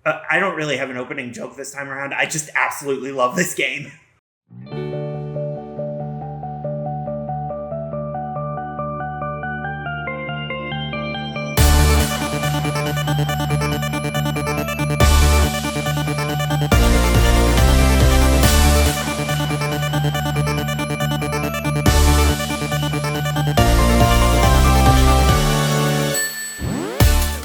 I don't really have an opening joke this time around. I just absolutely love this game.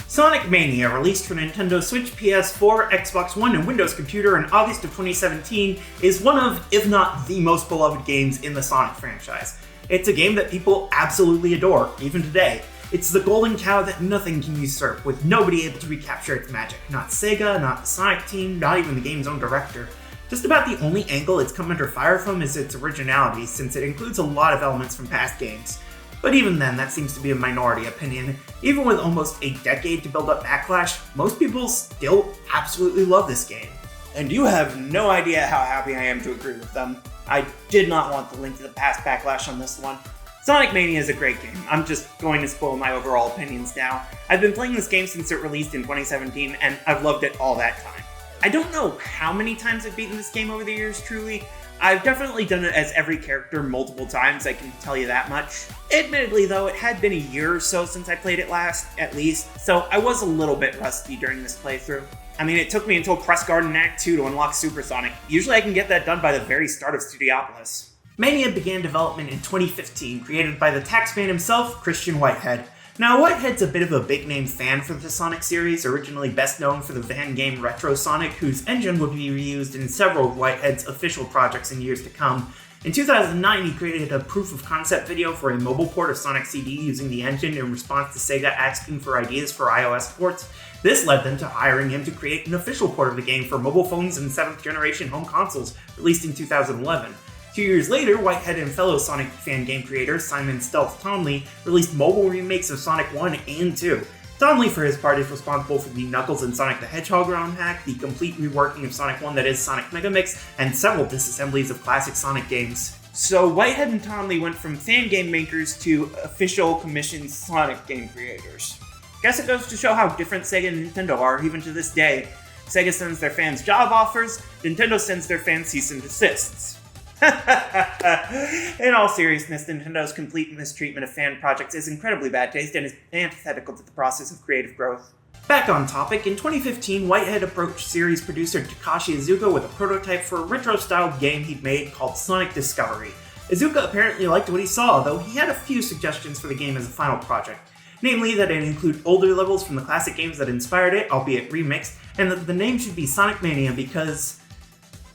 Sonic Mania, released for Nintendo Switch, PS4, Xbox One, and Windows Computer in August of 2017, is one of, if not the most beloved games in the Sonic franchise. It's a game that people absolutely adore, even today. It's the golden cow that nothing can usurp, with nobody able to recapture its magic. Not Sega, not the Sonic team, not even the game's own director. Just about the only angle it's come under fire from is its originality, since it includes a lot of elements from past games. But even then, that seems to be a minority opinion. Even with almost a decade to build up backlash, most people still absolutely love this game. And you have no idea how happy I am to agree with them. I did not want the Link to the Past backlash on this one. Sonic Mania is a great game. I'm just going to spoil my overall opinions now. I've been playing this game since it released in 2017, and I've loved it all that time. I don't know how many times I've beaten this game over the years, truly. I've definitely done it as every character multiple times, I can tell you that much. Admittedly though, it had been a year or so since I played it last, at least, so I was a little bit rusty during this playthrough. I mean, it took me until Press Garden Act 2 to unlock Super Sonic. Usually I can get that done by the very start of Studiopolis. Mania began development in 2015, created by the taxman himself, Christian Whitehead. Now, Whitehead's a bit of a big-name fan for the Sonic series, originally best known for the van game Retro Sonic, whose engine would be reused in several of Whitehead's official projects in years to come. In 2009, he created a proof-of-concept video for a mobile port of Sonic CD using the engine in response to Sega asking for ideas for iOS ports. This led them to hiring him to create an official port of the game for mobile phones and 7th-generation home consoles, released in 2011. 2 years later, Whitehead and fellow Sonic fan game creator Simon Stealth Tomley released mobile remakes of Sonic 1 and 2. Tomley, for his part, is responsible for the Knuckles and Sonic the Hedgehog ROM hack, the complete reworking of Sonic 1 that is Sonic Megamix, and several disassemblies of classic Sonic games. So Whitehead and Tomley went from fan game makers to official commissioned Sonic game creators. Guess it goes to show how different Sega and Nintendo are even to this day. Sega sends their fans job offers, Nintendo sends their fans cease and desists. In all seriousness, Nintendo's complete mistreatment of fan projects is incredibly bad taste and is antithetical to the process of creative growth. Back on topic, in 2015, Whitehead approached series producer Takashi Iizuka with a prototype for a retro-styled game he'd made called Sonic Discovery. Iizuka apparently liked what he saw, though he had a few suggestions for the game as a final project. Namely, that it include older levels from the classic games that inspired it, albeit remixed, and that the name should be Sonic Mania because...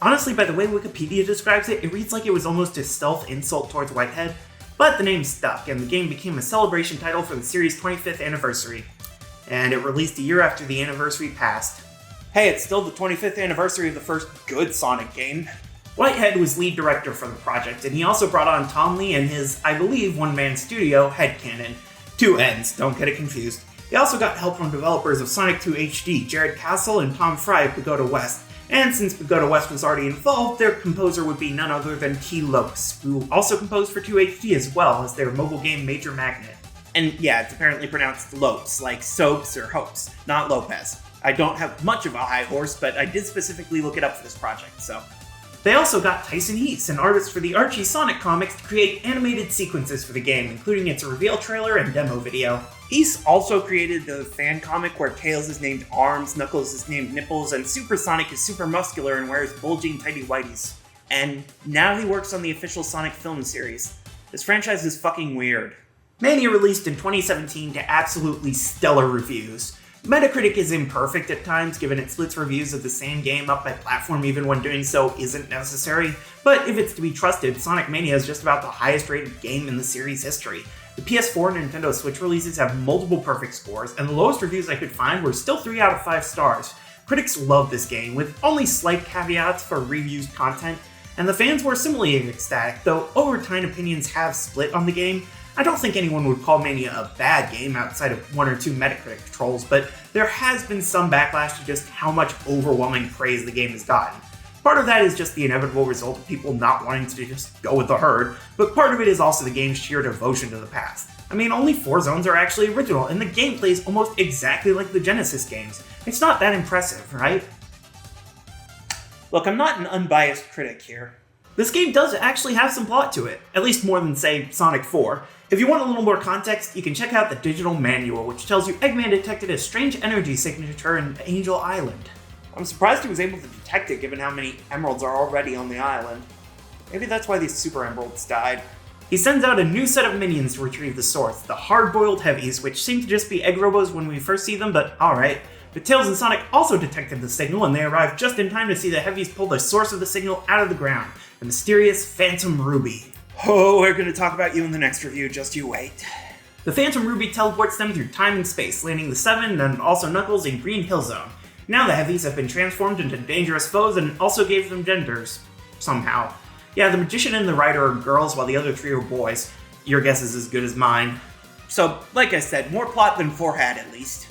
honestly, by the way Wikipedia describes it, it reads like it was almost a stealth insult towards Whitehead. But the name stuck, and the game became a celebration title for the series' 25th anniversary. And it released a year after the anniversary passed. Hey, it's still the 25th anniversary of the first good Sonic game. Whitehead was lead director for the project, and he also brought on Tomley and his, I believe, one-man studio, Headcanon. 2 N's, don't get it confused. He also got help from developers of Sonic 2 HD, Jared Castle and Tom Fry of Pagoda West. And since Pagoda West was already involved, their composer would be none other than T. Lokes, who also composed for 2HD as well as their mobile game Major Magnet. And yeah, it's apparently pronounced Lopes, like soaps or hopes, not Lopez. I don't have much of a high horse, but I did specifically look it up for this project, so. They also got Tyson Heese, an artist for the Archie Sonic comics, to create animated sequences for the game, including its reveal trailer and demo video. Heese also created the fan comic where Tails is named Arms, Knuckles is named Nipples, and Super Sonic is super muscular and wears bulging tighty whities. And now he works on the official Sonic film series. This franchise is fucking weird. Mania released in 2017 to absolutely stellar reviews. Metacritic is imperfect at times, given it splits reviews of the same game up by platform even when doing so isn't necessary, but if it's to be trusted, Sonic Mania is just about the highest rated game in the series' history. The PS4 and Nintendo Switch releases have multiple perfect scores, and the lowest reviews I could find were still 3 out of 5 stars. Critics love this game, with only slight caveats for reused content, and the fans were similarly ecstatic, though over time opinions have split on the game. I don't think anyone would call Mania a bad game outside of 1 or 2 Metacritic trolls, but there has been some backlash to just how much overwhelming praise the game has gotten. Part of that is just the inevitable result of people not wanting to just go with the herd, but part of it is also the game's sheer devotion to the past. I mean, only 4 zones are actually original, and the gameplay is almost exactly like the Genesis games. It's not that impressive, right? Look, I'm not an unbiased critic here. This game does actually have some plot to it, at least more than, say, Sonic 4. If you want a little more context, you can check out the digital manual, which tells you Eggman detected a strange energy signature in Angel Island. I'm surprised he was able to detect it given how many emeralds are already on the island. Maybe that's why these super emeralds died. He sends out a new set of minions to retrieve the source, the hard-boiled heavies, which seem to just be egg robos when we first see them, but alright. But Tails and Sonic also detected the signal, and they arrived just in time to see the heavies pull the source of the signal out of the ground, the mysterious Phantom Ruby. Oh, we're gonna talk about you in the next review, just you wait. The Phantom Ruby teleports them through time and space, landing the 7 and also Knuckles in Green Hill Zone. Now the heavies have been transformed into dangerous foes and also gave them genders. Somehow. Yeah, the Magician and the Rider are girls while the other 3 are boys. Your guess is as good as mine. So, like I said, more plot than 4 had at least.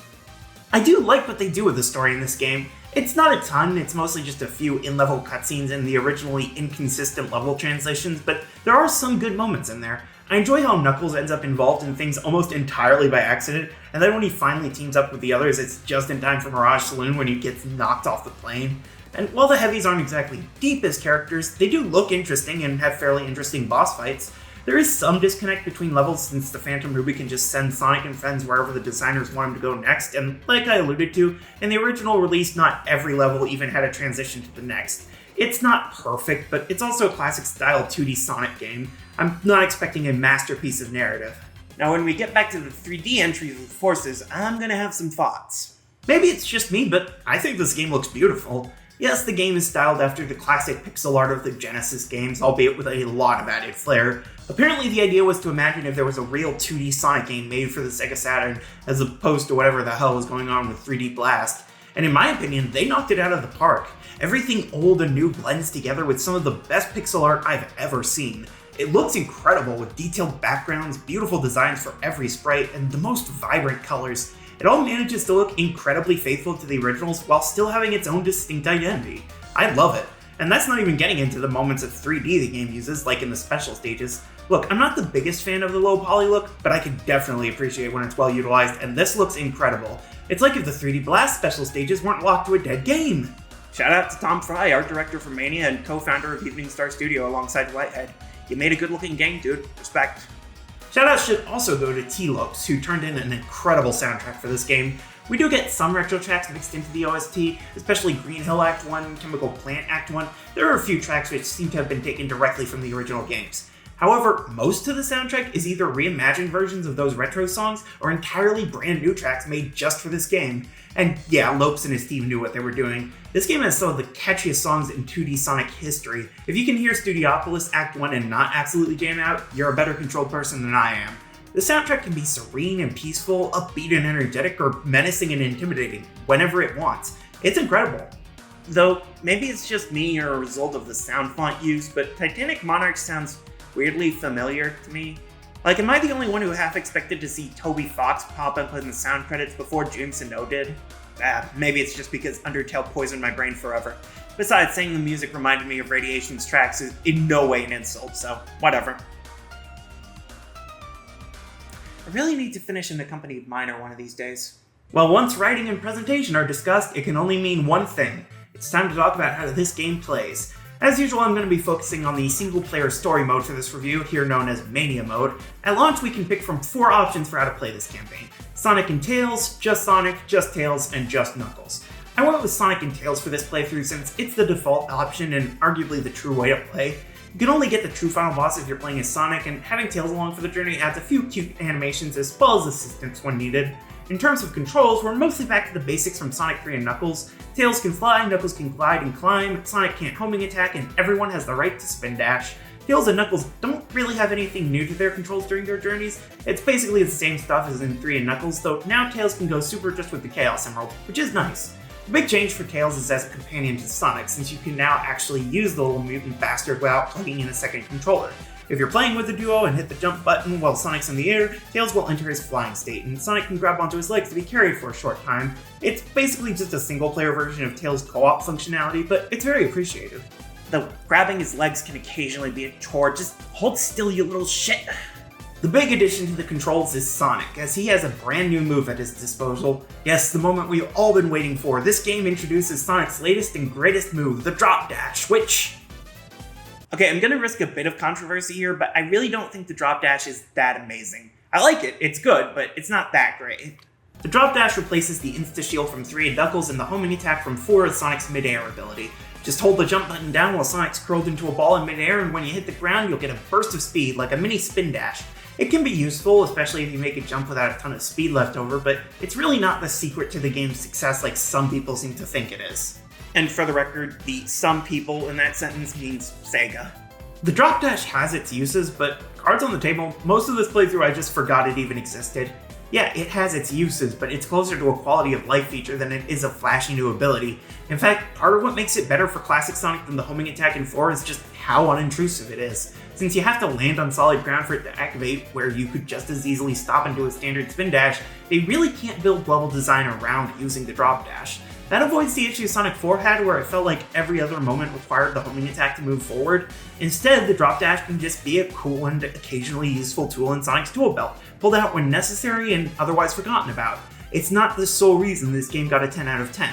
I do like what they do with the story in this game. It's not a ton, it's mostly just a few in-level cutscenes and the originally inconsistent level translations, but there are some good moments in there. I enjoy how Knuckles ends up involved in things almost entirely by accident, and then when he finally teams up with the others, it's just in time for Mirage Saloon when he gets knocked off the plane. And while the heavies aren't exactly deep as characters, they do look interesting and have fairly interesting boss fights. There is some disconnect between levels since the Phantom Ruby can just send Sonic and friends wherever the designers want him to go next, and like I alluded to, in the original release not every level even had a transition to the next. It's not perfect, but it's also a classic style 2D Sonic game. I'm not expecting a masterpiece of narrative. Now when we get back to the 3D entries with forces, I'm gonna have some thoughts. Maybe it's just me, but I think this game looks beautiful. Yes, the game is styled after the classic pixel art of the Genesis games, albeit with a lot of added flair. Apparently the idea was to imagine if there was a real 2D Sonic game made for the Sega Saturn, as opposed to whatever the hell was going on with 3D Blast. And in my opinion, they knocked it out of the park. Everything old and new blends together with some of the best pixel art I've ever seen. It looks incredible with detailed backgrounds, beautiful designs for every sprite, and the most vibrant colors. It all manages to look incredibly faithful to the originals while still having its own distinct identity. I love it. And that's not even getting into the moments of 3D the game uses, like in the special stages. Look, I'm not the biggest fan of the low poly look, but I can definitely appreciate when it's well utilized, and this looks incredible. It's like if the 3D Blast special stages weren't locked to a dead game. Shout out to Tom Fry, art director for Mania and co-founder of Evening Star Studio alongside Whitehead. You made a good looking game, dude. Respect. Shoutouts should also go to T-Lopes, who turned in an incredible soundtrack for this game. We do get some retro tracks mixed into the OST, especially Green Hill Act 1, Chemical Plant Act 1. There are a few tracks which seem to have been taken directly from the original games. However, most of the soundtrack is either reimagined versions of those retro songs or entirely brand new tracks made just for this game. And yeah, Lopes and his team knew what they were doing. This game has some of the catchiest songs in 2D Sonic history. If you can hear Studiopolis Act 1 and not absolutely jam out, you're a better controlled person than I am. The soundtrack can be serene and peaceful, upbeat and energetic, or menacing and intimidating, whenever it wants. It's incredible. Though, maybe it's just me or a result of the sound font used, but Titanic Monarch sounds weirdly familiar to me. Like, am I the only one who half expected to see Toby Fox pop up in the sound credits before Jun Sano did? Maybe it's just because Undertale poisoned my brain forever. Besides, saying the music reminded me of Radiation's tracks is in no way an insult, so whatever. I really need to finish An Accompanied Minor one of these days. Well, once writing and presentation are discussed, it can only mean one thing. It's time to talk about how this game plays. As usual, I'm going to be focusing on the single-player story mode for this review, here known as Mania mode. At launch, we can pick from 4 options for how to play this campaign. Sonic and Tails, just Sonic, just Tails, and just Knuckles. I went with Sonic and Tails for this playthrough since it's the default option and arguably the true way to play. You can only get the true final boss if you're playing as Sonic, and having Tails along for the journey adds a few cute animations as well as assistance when needed. In terms of controls, we're mostly back to the basics from Sonic 3 and Knuckles. Tails can fly, Knuckles can glide and climb, Sonic can't homing attack, and everyone has the right to spin dash. Tails and Knuckles don't really have anything new to their controls during their journeys. It's basically the same stuff as in 3 and Knuckles, though now Tails can go super just with the Chaos Emerald, which is nice. The big change for Tails is as a companion to Sonic, since you can now actually use the little mutant bastard without plugging in a second controller. If you're playing with the duo and hit the jump button while Sonic's in the air, Tails will enter his flying state, and Sonic can grab onto his legs to be carried for a short time. It's basically just a single-player version of Tails' co-op functionality, but it's very appreciated. Though grabbing his legs can occasionally be a chore, just hold still, you little shit. The big addition to the controls is Sonic, as he has a brand new move at his disposal. Yes, the moment we've all been waiting for, this game introduces Sonic's latest and greatest move, the Drop Dash, which... Okay, I'm gonna risk a bit of controversy here, but I really don't think the Drop Dash is that amazing. I like it, it's good, but it's not that great. The Drop Dash replaces the insta-shield from 3 and Knuckles and the homing attack from 4 with Sonic's mid-air ability. Just hold the jump button down while Sonic's curled into a ball in mid-air, and when you hit the ground, you'll get a burst of speed, like a mini spin dash. It can be useful, especially if you make a jump without a ton of speed left over, but it's really not the secret to the game's success like some people seem to think it is. And for the record, the some people in that sentence means Sega. The Drop Dash has its uses, but cards on the table, most of this playthrough I just forgot it even existed. Yeah, it has its uses, but it's closer to a quality of life feature than it is a flashy new ability. In fact, part of what makes it better for classic Sonic than the homing attack in 4 is just how unintrusive it is. Since you have to land on solid ground for it to activate, where you could just as easily stop and do a standard spin dash, they really can't build level design around using the Drop Dash. That avoids the issue Sonic 4 had where it felt like every other moment required the homing attack to move forward. Instead, the Drop Dash can just be a cool and occasionally useful tool in Sonic's tool belt, pulled out when necessary and otherwise forgotten about. It's not the sole reason this game got a 10 out of 10.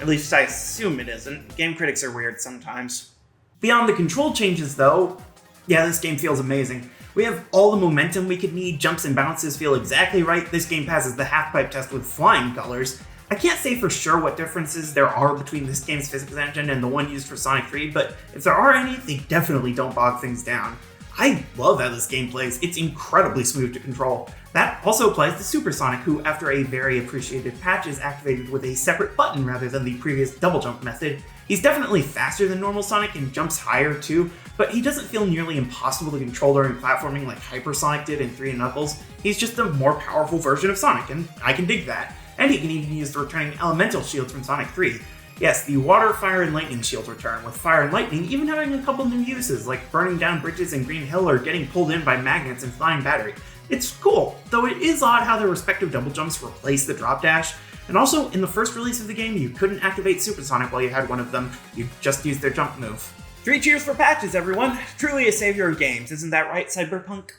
At least I assume it isn't. Game critics are weird sometimes. Beyond the control changes though, yeah, this game feels amazing. We have all the momentum we could need, jumps and bounces feel exactly right, this game passes the half-pipe test with flying colors. I can't say for sure what differences there are between this game's physics engine and the one used for Sonic 3, but if there are any, they definitely don't bog things down. I love how this game plays, it's incredibly smooth to control. That also applies to Super Sonic, who after a very appreciated patch is activated with a separate button rather than the previous double jump method. He's definitely faster than normal Sonic and jumps higher too, but he doesn't feel nearly impossible to control during platforming like Hyper Sonic did in 3 and Knuckles. He's just a more powerful version of Sonic, and I can dig that. And he can even use the returning elemental shields from Sonic 3. Yes, the water, fire, and lightning shields return, with fire and lightning even having a couple new uses, like burning down bridges in Green Hill or getting pulled in by magnets in Flying Battery. It's cool, though it is odd how their respective double jumps replace the Drop Dash. And also, in the first release of the game, you couldn't activate Super Sonic while you had one of them, you just used their jump move. 3 cheers for patches, everyone! Truly a savior of games, isn't that right, Cyberpunk?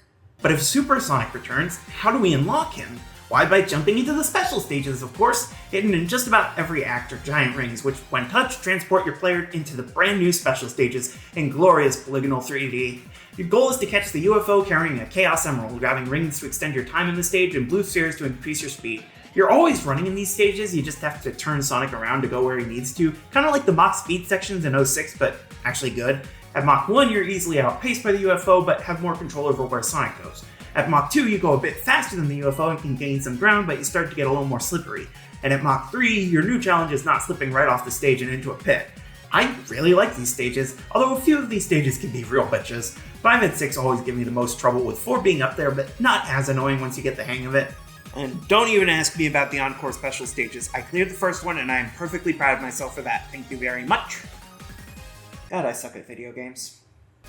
But if Super Sonic returns, how do we unlock him? Why, by jumping into the special stages, of course, hidden in just about every act are giant rings, which, when touched, transport your player into the brand new special stages in glorious polygonal 3D. Your goal is to catch the UFO carrying a Chaos Emerald, grabbing rings to extend your time in the stage and blue spheres to increase your speed. You're always running in these stages, you just have to turn Sonic around to go where he needs to, kind of like the Mach speed sections in 06, but actually good. At Mach 1, you're easily outpaced by the UFO, but have more control over where Sonic goes. At Mach 2, you go a bit faster than the UFO and can gain some ground, but you start to get a little more slippery. And at Mach 3, your new challenge is not slipping right off the stage and into a pit. I really like these stages, although a few of these stages can be real bitches. 5 and 6 always give me the most trouble, with 4 being up there, but not as annoying once you get the hang of it. And don't even ask me about the Encore special stages. I cleared the first one and I am perfectly proud of myself for that. Thank you very much. God, I suck at video games.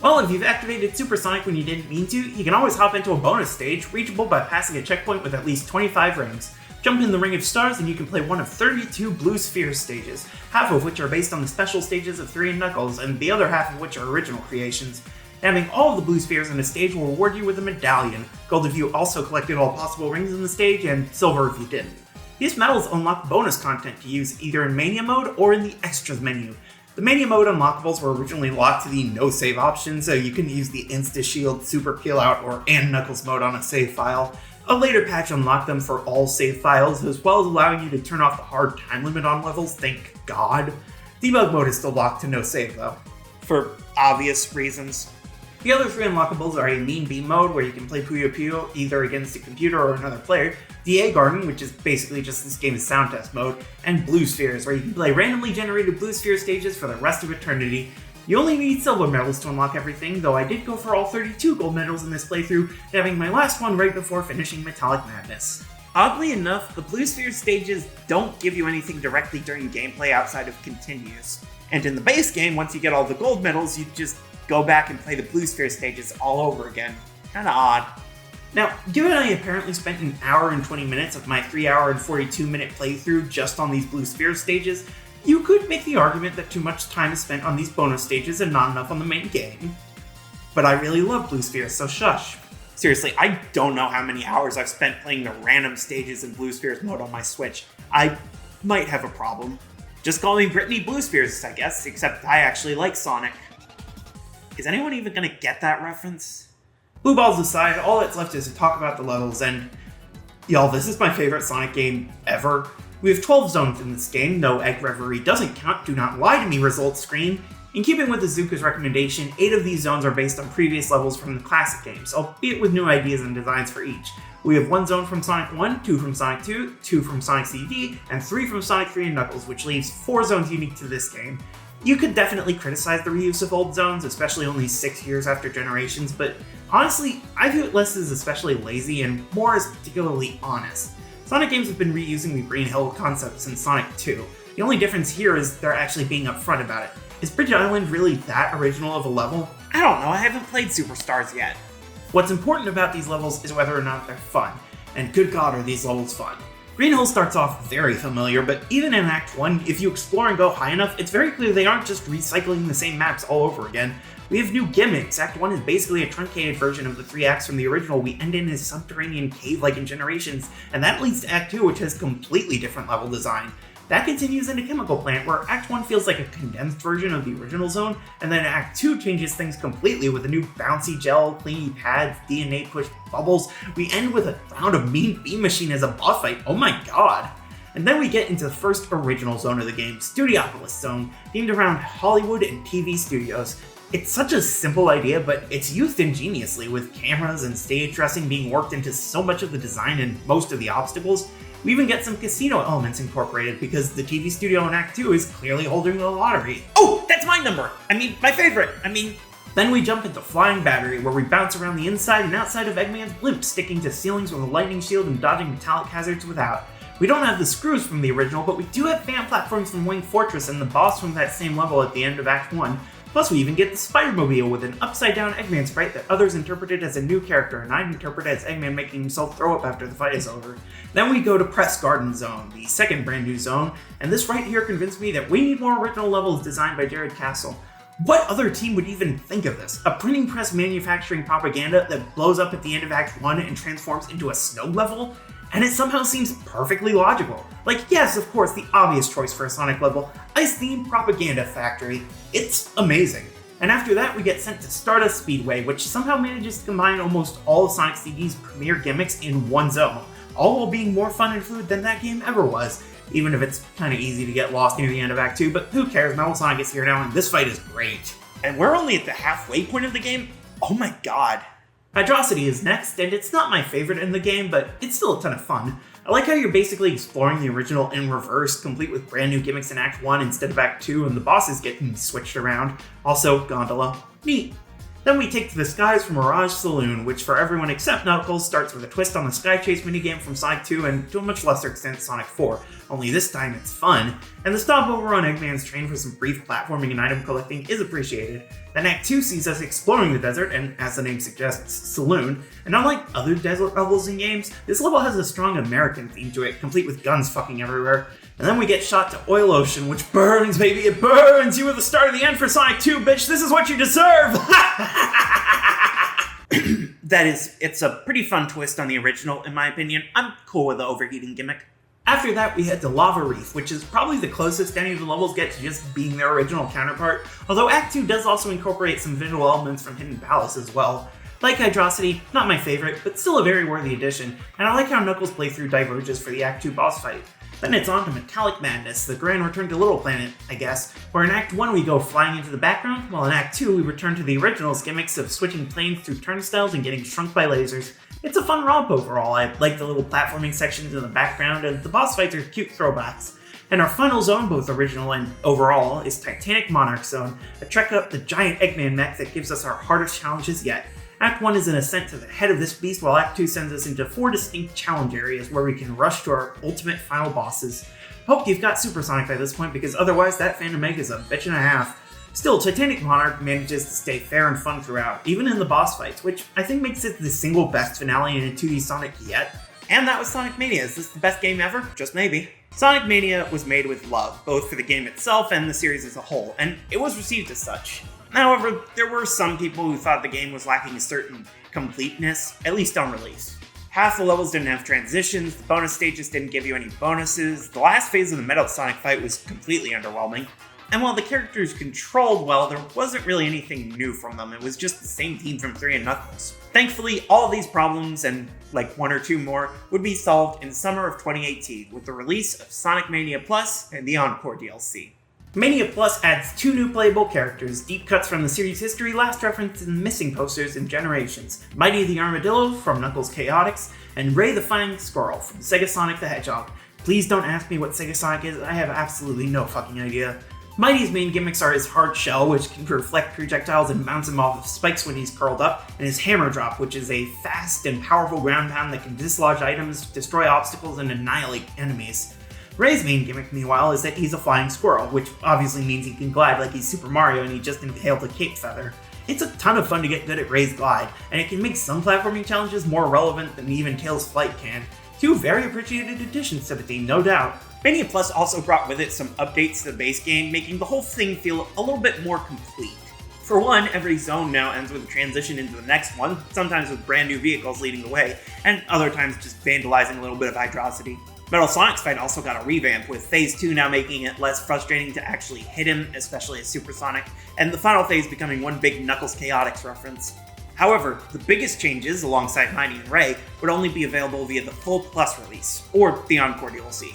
Well, if you've activated Super Sonic when you didn't mean to, you can always hop into a bonus stage, reachable by passing a checkpoint with at least 25 rings. Jump in the Ring of Stars and you can play one of 32 Blue Sphere stages, half of which are based on the special stages of 3 and Knuckles, and the other half of which are original creations. Having all of the blue spheres in a stage will reward you with a medallion, gold if you also collected all possible rings in the stage, and silver if you didn't. These medals unlock bonus content to use either in Mania mode or in the Extras menu. The Mania mode unlockables were originally locked to the no save option, so you couldn't use the Insta-Shield, Super Peel Out, or and Knuckles mode on a save file. A later patch unlocked them for all save files, as well as allowing you to turn off the hard time limit on levels, thank God. Debug mode is still locked to no save though, for obvious reasons. The other 3 unlockables are a Mean Beam mode, where you can play Puyo Puyo either against a computer or another player, the A Garden, which is basically just this game's sound test mode, and Blue Spheres, where you can play randomly generated Blue Sphere stages for the rest of eternity. You only need silver medals to unlock everything, though I did go for all 32 gold medals in this playthrough, having my last one right before finishing Metallic Madness. Oddly enough, the Blue Sphere stages don't give you anything directly during gameplay outside of continues. And in the base game, once you get all the gold medals, you just go back and play the Blue Sphere stages all over again. Kinda odd. Now, given I apparently spent an hour and 20 minutes of my 3 hour and 42 minute playthrough just on these Blue Sphere stages, you could make the argument that too much time is spent on these bonus stages and not enough on the main game. But I really love Blue Spheres, so shush. Seriously, I don't know how many hours I've spent playing the random stages in Blue Spheres mode on my Switch. I might have a problem. Just call me Brittany Blue Spheres, I guess, except I actually like Sonic. Is anyone even gonna get that reference? Blue balls aside, all that's left is to talk about the levels, and y'all, this is my favorite Sonic game ever. We have 12 zones in this game, no Egg Reverie doesn't count, do not lie to me results screen. In keeping with Azuka's recommendation, 8 of these zones are based on previous levels from the classic games, albeit with new ideas and designs for each. We have 1 zone from Sonic 1, 2 from Sonic 2, 2 from Sonic CD, and 3 from Sonic 3 and Knuckles, which leaves 4 zones unique to this game. You could definitely criticize the reuse of old zones, especially only 6 years after Generations, but honestly, I view it less as especially lazy and more as particularly honest. Sonic games have been reusing the Green Hill concept since Sonic 2. The only difference here is they're actually being upfront about it. Is Bridge Island really that original of a level? I don't know, I haven't played Superstars yet. What's important about these levels is whether or not they're fun, and good god are these levels fun. Green Hill starts off very familiar, but even in Act 1, if you explore and go high enough, it's very clear they aren't just recycling the same maps all over again. We have new gimmicks. Act 1 is basically a truncated version of the 3 acts from the original. We end in a subterranean cave like in Generations, and that leads to Act 2, which has completely different level design. That continues into Chemical Plant, where Act 1 feels like a condensed version of the original zone, and then Act 2 changes things completely with a new bouncy gel, clingy pads, DNA push bubbles. We end with a round of Mean Beam Machine as a boss fight, oh my god! And then we get into the first original zone of the game, Studiopolis Zone, themed around Hollywood and TV studios. It's such a simple idea, but it's used ingeniously, with cameras and stage dressing being worked into so much of the design and most of the obstacles. We even get some casino elements incorporated because the TV studio in Act 2 is clearly holding the lottery. Oh, that's my number! My favorite! Then we jump into Flying Battery, where we bounce around the inside and outside of Eggman's blimp, sticking to ceilings with a lightning shield and dodging metallic hazards without. We don't have the screws from the original, but we do have fan platforms from Wing Fortress and the boss from that same level at the end of Act 1. Plus, we even get the Spider-Mobile with an upside-down Eggman sprite that others interpreted as a new character, and I interpret as Eggman making himself throw up after the fight is over. Then we go to Press Garden Zone, the second brand new zone, and this right here convinced me that we need more original levels designed by Jared Castle. What other team would even think of this? A printing press manufacturing propaganda that blows up at the end of Act 1 and transforms into a snow level? And it somehow seems perfectly logical. Like, yes, of course, the obvious choice for a Sonic level, Ice-themed Propaganda Factory. It's amazing. And after that, we get sent to Stardust Speedway, which somehow manages to combine almost all of Sonic CD's premier gimmicks in one zone, all while being more fun and fluid than that game ever was, even if it's kinda easy to get lost near the end of Act 2, but who cares, Metal Sonic is here now, and this fight is great. And we're only at the halfway point of the game? Oh my god. Hydrocity is next, and it's not my favorite in the game, but it's still a ton of fun. I like how you're basically exploring the original in reverse, complete with brand new gimmicks in Act 1 instead of Act 2, and the bosses getting switched around. Also, Gondola. Neat. Then we take to the skies for Mirage Saloon, which for everyone except Knuckles starts with a twist on the Sky Chase minigame from Sonic 2 and to a much lesser extent Sonic 4, only this time it's fun, and the stopover on Eggman's train for some brief platforming and item collecting is appreciated. Then Act 2 sees us exploring the desert, and as the name suggests, Saloon, and unlike other desert levels in games, this level has a strong American theme to it, complete with guns fucking everywhere. And then we get shot to Oil Ocean, which burns, baby, it burns! You were the start of the end for Sonic 2, bitch! This is what you deserve! It's a pretty fun twist on the original, in my opinion. I'm cool with the overheating gimmick. After that, we head to Lava Reef, which is probably the closest any of the levels get to just being their original counterpart, although Act 2 does also incorporate some visual elements from Hidden Palace as well. Like Hydrocity, not my favorite, but still a very worthy addition, and I like how Knuckles' playthrough diverges for the Act 2 boss fight. Then it's on to Metallic Madness, the grand return to Little Planet, I guess, where in Act 1 we go flying into the background, while in Act 2 we return to the original's gimmicks of switching planes through turnstiles and getting shrunk by lasers. It's a fun romp overall. I like the little platforming sections in the background, and the boss fights are cute throwbacks. And our final zone, both original and overall, is Titanic Monarch Zone, a trek up the giant Eggman mech that gives us our hardest challenges yet. Act 1 is an ascent to the head of this beast, while Act 2 sends us into 4 distinct challenge areas where we can rush to our ultimate final bosses. Hope you've got Supersonic by this point, because otherwise that Phantom Egg is a bitch and a half. Still, Titanic Monarch manages to stay fair and fun throughout, even in the boss fights, which I think makes it the single best finale in a 2D Sonic yet. And that was Sonic Mania. Is this the best game ever? Just maybe. Sonic Mania was made with love, both for the game itself and the series as a whole, and it was received as such. However, there were some people who thought the game was lacking a certain completeness, at least on release. Half the levels didn't have transitions, the bonus stages didn't give you any bonuses, the last phase of the Metal Sonic fight was completely underwhelming, and while the characters controlled well, there wasn't really anything new from them, it was just the same team from 3 and Knuckles. Thankfully, all of these problems, and like one or two more, would be solved in summer of 2018 with the release of Sonic Mania Plus and the Encore DLC. Mania Plus adds 2 new playable characters, deep cuts from the series' history last referenced in missing posters in Generations, Mighty the Armadillo from Knuckles Chaotix, and Ray the Flying Squirrel from Sega Sonic the Hedgehog. Please don't ask me what Sega Sonic is, I have absolutely no fucking idea. Mighty's main gimmicks are his hard shell, which can reflect projectiles and bounce him off of spikes when he's curled up, and his hammer drop, which is a fast and powerful ground pound that can dislodge items, destroy obstacles, and annihilate enemies. Ray's main gimmick, meanwhile, is that he's a flying squirrel, which obviously means he can glide like he's Super Mario and he just inhaled a cape feather. It's a ton of fun to get good at Ray's glide, and it can make some platforming challenges more relevant than even Tails' flight can. 2 very appreciated additions to the game, no doubt. Mania Plus also brought with it some updates to the base game, making the whole thing feel a little bit more complete. For one, every zone now ends with a transition into the next one, sometimes with brand new vehicles leading the way, and other times just vandalizing a little bit of hydrosity. Metal Sonic's fight also got a revamp, with Phase 2 now making it less frustrating to actually hit him, especially as Super Sonic, and the final phase becoming one big Knuckles Chaotix reference. However, the biggest changes, alongside Mighty and Ray, would only be available via the full Plus release, or the Encore DLC.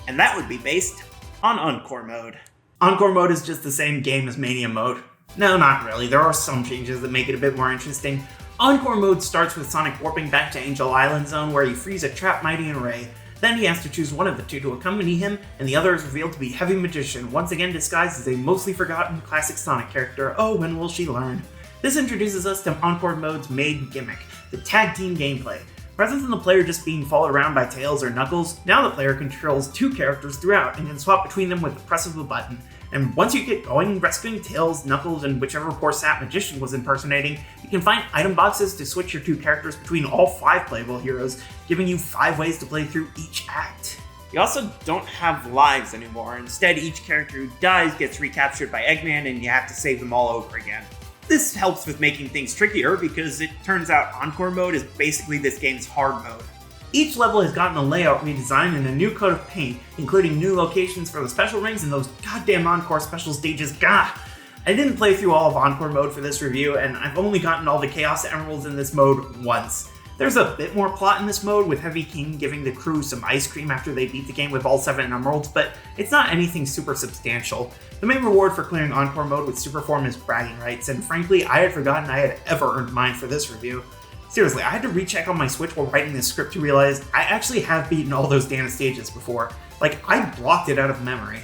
And that would be based on Encore Mode. Encore Mode is just the same game as Mania Mode. No, not really, there are some changes that make it a bit more interesting. Encore Mode starts with Sonic warping back to Angel Island Zone, where he frees a trapped Mighty and Ray. Then he has to choose one of the 2 to accompany him, and the other is revealed to be Heavy Magician, once again disguised as a mostly forgotten classic Sonic character. Oh, when will she learn? This introduces us to Encore Mode's main gimmick, the tag team gameplay. Rather than the player just being followed around by Tails or Knuckles, now the player controls 2 characters throughout and can swap between them with the press of a button. And once you get going, rescuing Tails, Knuckles, and whichever poor sap magician was impersonating, you can find item boxes to switch your 2 characters between all 5 playable heroes, giving you 5 ways to play through each act. You also don't have lives anymore, instead each character who dies gets recaptured by Eggman and you have to save them all over again. This helps with making things trickier because it turns out Encore Mode is basically this game's hard mode. Each level has gotten a layout redesign and a new coat of paint, including new locations for the special rings and those goddamn Encore special stages. Gah! I didn't play through all of Encore Mode for this review, and I've only gotten all the Chaos Emeralds in this mode once. There's a bit more plot in this mode, with Heavy King giving the crew some ice cream after they beat the game with all 7 emeralds, but it's not anything super substantial. The main reward for clearing Encore Mode with Super Form is bragging rights, and frankly, I had forgotten I had ever earned mine for this review. Seriously, I had to recheck on my Switch while writing this script to realize I actually have beaten all those damn stages before. Like, I blocked it out of memory.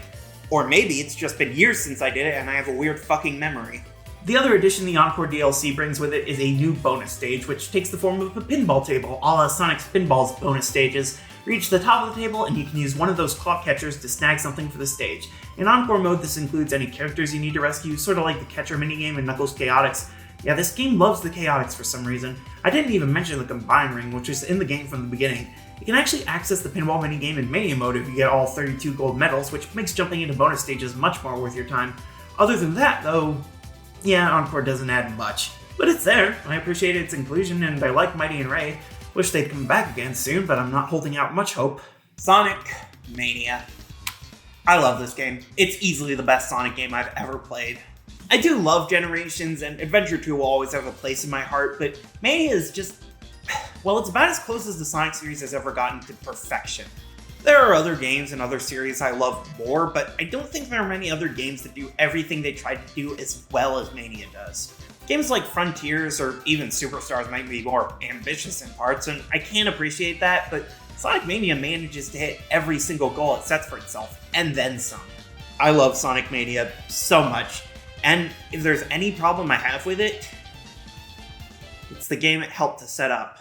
Or maybe it's just been years since I did it and I have a weird fucking memory. The other addition the Encore DLC brings with it is a new bonus stage, which takes the form of a pinball table, a la Sonic Spinball's bonus stages. Reach the top of the table and you can use one of those claw catchers to snag something for the stage. In Encore Mode, this includes any characters you need to rescue, sort of like the catcher minigame in Knuckles Chaotix. Yeah, this game loves the Chaotix for some reason. I didn't even mention the Combine Ring, which is in the game from the beginning. You can actually access the pinball minigame in Mania Mode if you get all 32 gold medals, which makes jumping into bonus stages much more worth your time. Other than that, though, yeah, Encore doesn't add much. But it's there, I appreciate its inclusion, and I like Mighty and Ray. Wish they'd come back again soon, but I'm not holding out much hope. Sonic Mania. I love this game. It's easily the best Sonic game I've ever played. I do love Generations, and Adventure 2 will always have a place in my heart, but Mania is just... well, it's about as close as the Sonic series has ever gotten to perfection. There are other games and other series I love more, but I don't think there are many other games that do everything they tried to do as well as Mania does. Games like Frontiers or even Superstars might be more ambitious in parts, and I can appreciate that, but Sonic Mania manages to hit every single goal it sets for itself, and then some. I love Sonic Mania so much, and if there's any problem I have with it, it's the game it helped to set up.